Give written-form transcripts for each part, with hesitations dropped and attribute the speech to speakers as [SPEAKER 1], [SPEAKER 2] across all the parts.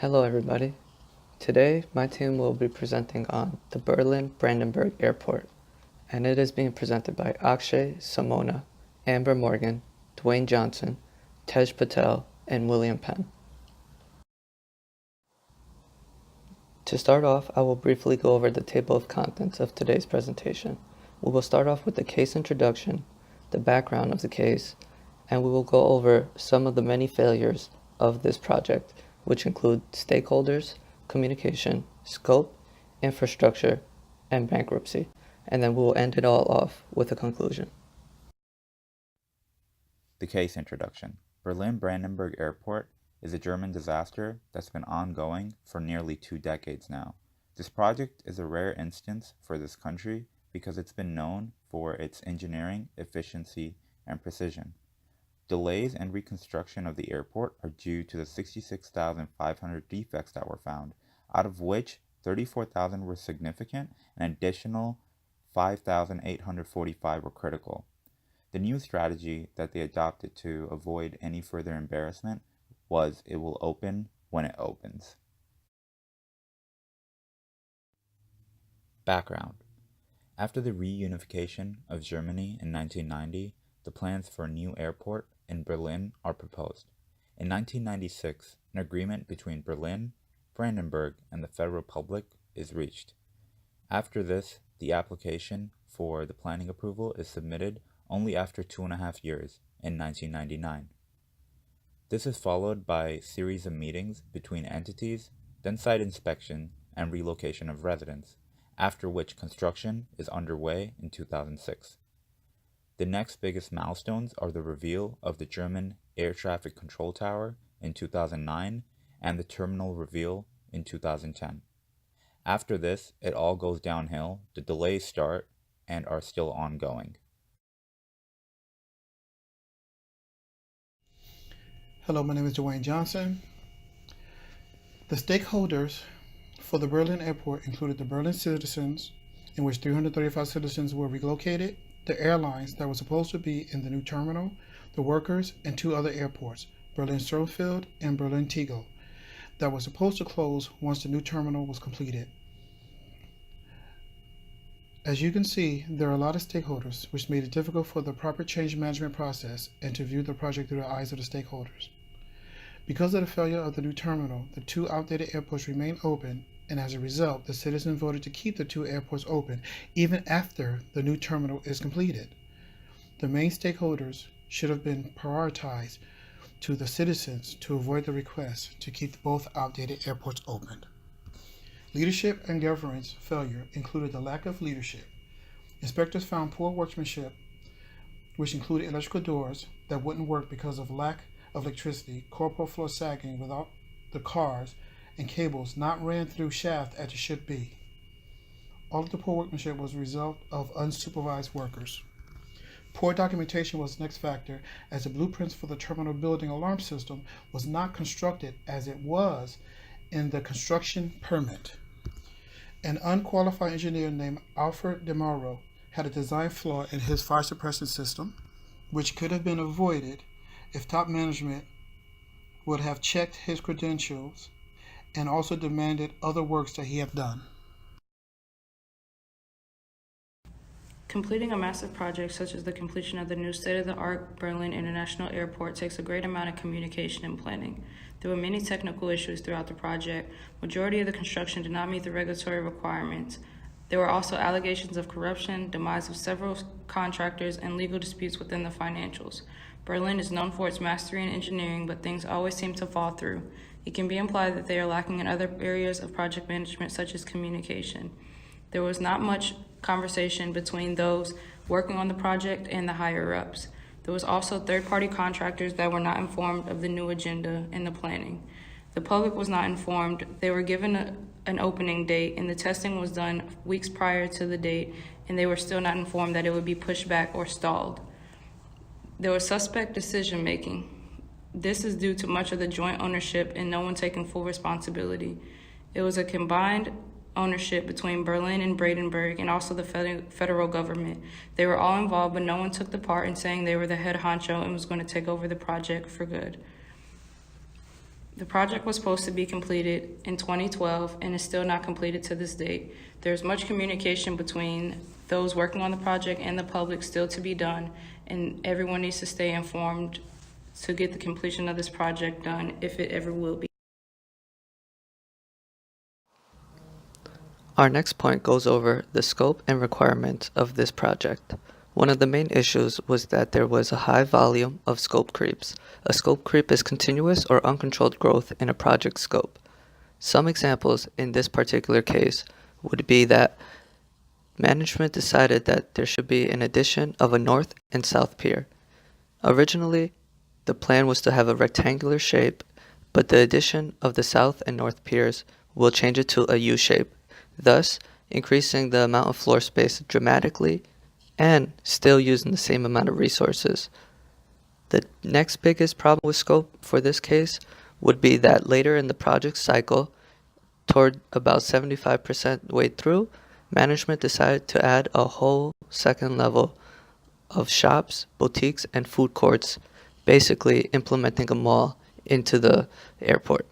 [SPEAKER 1] Hello everybody. Today my team will be presenting on the Berlin Brandenburg Airport, and it is being presented by Akshay Samona, Amber Morgan, Dwayne Johnson, Tej Patel, and William Penn. To start off, I will briefly go over the table of contents of today's presentation. We will start off with the case introduction, the background of the case, and we will go over some of the many failures of this project, which include stakeholders, communication, scope, infrastructure, and bankruptcy. And then we will end it all off with a conclusion.
[SPEAKER 2] The case introduction. Berlin-Brandenburg Airport is a German disaster that's been ongoing for nearly 2 decades now. This project is a rare instance for this country because it's been known for its engineering, efficiency, and precision. Delays and reconstruction of the airport are due to the 66,500 defects that were found, out of which 34,000 were significant and additional 5,845 were critical. The new strategy that they adopted to avoid any further embarrassment was it will open when it opens. Background. After the reunification of Germany in 1990, the plans for a new airport in Berlin are proposed. In 1996, an agreement between Berlin, Brandenburg, and the Federal Republic is reached. After this, the application for the planning approval is submitted only after 2.5 years, in 1999. This is followed by a series of meetings between entities, then site inspection and relocation of residents, after which construction is underway in 2006. The next biggest milestones are the reveal of the German Air Traffic Control Tower in 2009 and the terminal reveal in 2010. After this, it all goes downhill, the delays start and are still ongoing.
[SPEAKER 3] Hello, my name is Dwayne Johnson. The stakeholders for the Berlin airport included the Berlin citizens, in which 335 citizens were relocated, the airlines that were supposed to be in the new terminal, the workers, and 2 other airports, Berlin Sturmfeld and Berlin Tegel, that were supposed to close once the new terminal was completed. As you can see, there are a lot of stakeholders, which made it difficult for the proper change management process and to view the project through the eyes of the stakeholders. Because of the failure of the new terminal, the 2 outdated airports remain open, and as a result, the citizens voted to keep the 2 airports open even after the new terminal is completed. The main stakeholders should have been prioritized to the citizens to avoid the request to keep both outdated airports open. Leadership and governance failure included the lack of leadership. Inspectors found poor workmanship, which included electrical doors that wouldn't work because of lack of electricity, corporal floor sagging without the cars, and cables not ran through shaft as it should be. All of the poor workmanship was a result of unsupervised workers. Poor documentation was the next factor, as the blueprints for the terminal building alarm system was not constructed as it was in the construction permit. An unqualified engineer named Alfred De Mauro had a design flaw in his fire suppression system, which could have been avoided if top management would have checked his credentials and also demanded other works that he had done.
[SPEAKER 4] Completing a massive project such as the completion of the new state-of-the-art Berlin International Airport takes a great amount of communication and planning. There were many technical issues throughout the project. Majority of the construction did not meet the regulatory requirements. There were also allegations of corruption, demise of several contractors, and legal disputes within the financials. Berlin is known for its mastery in engineering, but things always seem to fall through. It can be implied that they are lacking in other areas of project management, such as communication. There was not much conversation between those working on the project and the higher-ups. There was also third-party contractors that were not informed of the new agenda and the planning. The public was not informed. They were given an opening date, and the testing was done weeks prior to the date, and they were still not informed that it would be pushed back or stalled. There was suspect decision-making. This is due to much of the joint ownership and no one taking full responsibility. It was a combined ownership between Berlin and Brandenburg and also the federal government. They were all involved, but no one took the part in saying they were the head honcho and was going to take over the project for good. The project was supposed to be completed in 2012 and is still not completed to this date. There's much communication between those working on the project and the public still to be done, and everyone needs to stay informed to get the completion of this project done, if it ever will be.
[SPEAKER 1] Our next point goes over the scope and requirements of this project. One of the main issues was that there was a high volume of scope creeps. A scope creep is continuous or uncontrolled growth in a project scope. Some examples in this particular case would be that management decided that there should be an addition of a north and south pier. Originally, the plan was to have a rectangular shape, but the addition of the south and north piers will change it to a U shape, thus increasing the amount of floor space dramatically and still using the same amount of resources. The next biggest problem with scope for this case would be that later in the project cycle, toward about 75% way through, management decided to add a whole second level of shops, boutiques, and food courts, basically implementing a mall into the airport.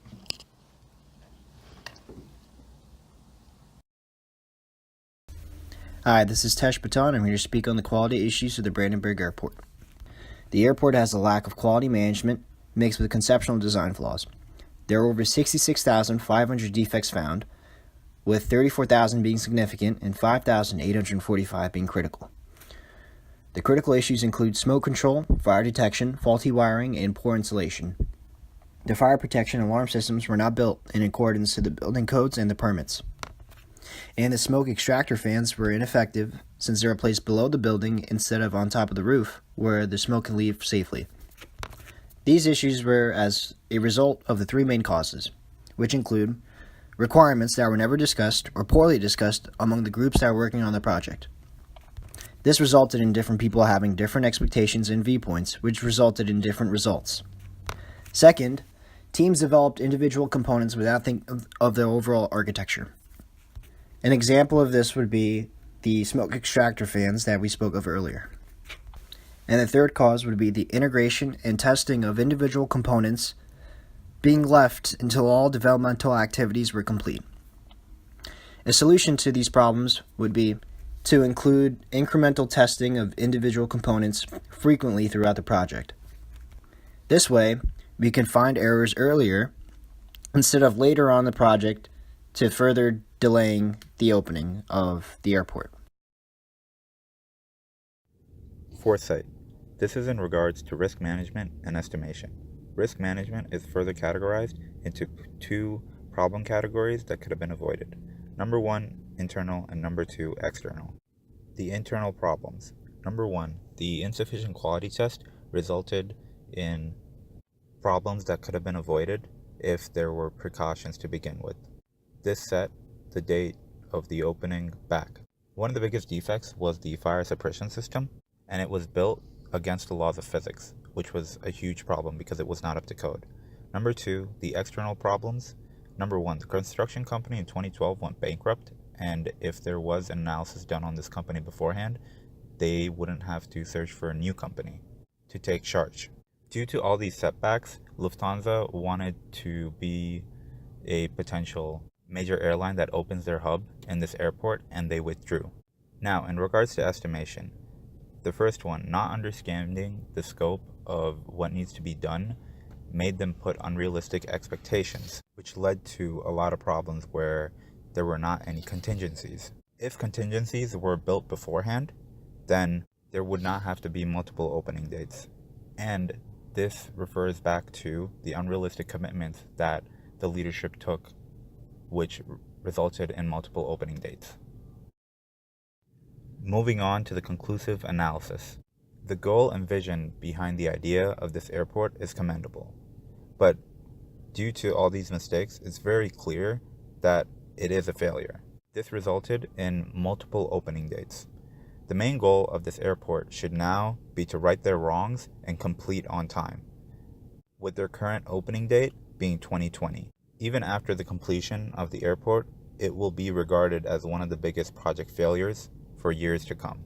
[SPEAKER 5] Hi, this is Tesh Baton. I'm here to speak on the quality issues of the Brandenburg Airport. The airport has a lack of quality management mixed with conceptual design flaws. There are over 66,500 defects found, with 34,000 being significant and 5,845 being critical. The critical issues include smoke control, fire detection, faulty wiring, and poor insulation. The fire protection and alarm systems were not built in accordance to the building codes and the permits. And the smoke extractor fans were ineffective since they were placed below the building instead of on top of the roof, where the smoke can leave safely. These issues were as a result of the three main causes, which include requirements that were never discussed or poorly discussed among the groups that were working on the project. This resulted in different people having different expectations and viewpoints, which resulted in different results. Second, teams developed individual components without thinking of the overall architecture. An example of this would be the smoke extractor fans that we spoke of earlier. And the third cause would be the integration and testing of individual components being left until all developmental activities were complete. A solution to these problems would be to include incremental testing of individual components frequently throughout the project. This way, we can find errors earlier instead of later on the project to further delaying the opening of the airport.
[SPEAKER 2] Foresight. This is in regards to risk management and estimation. Risk management is further categorized into two problem categories that could have been avoided. Number one, internal, and number two, external. The internal problems. Number one, the insufficient quality test resulted in problems that could have been avoided if there were precautions to begin with. This set the date of the opening back. One of the biggest defects was the fire suppression system, and it was built against the laws of physics, which was a huge problem because it was not up to code. Number two, the external problems. Number one, the construction company in 2012 went bankrupt, and if there was an analysis done on this company beforehand, they wouldn't have to search for a new company to take charge. Due to all these setbacks, Lufthansa wanted to be a potential major airline that opens their hub in this airport, and they withdrew. Now, in regards to estimation, the first one, not understanding the scope of what needs to be done, made them put unrealistic expectations, which led to a lot of problems where there were not any contingencies. If contingencies were built beforehand, then there would not have to be multiple opening dates. And this refers back to the unrealistic commitments that the leadership took, which resulted in multiple opening dates. Moving on to the conclusive analysis. The goal and vision behind the idea of this airport is commendable, but due to all these mistakes, it's very clear that it is a failure. This resulted in multiple opening dates. The main goal of this airport should now be to right their wrongs and complete on time, with their current opening date being 2020. Even after the completion of the airport, it will be regarded as one of the biggest project failures for years to come.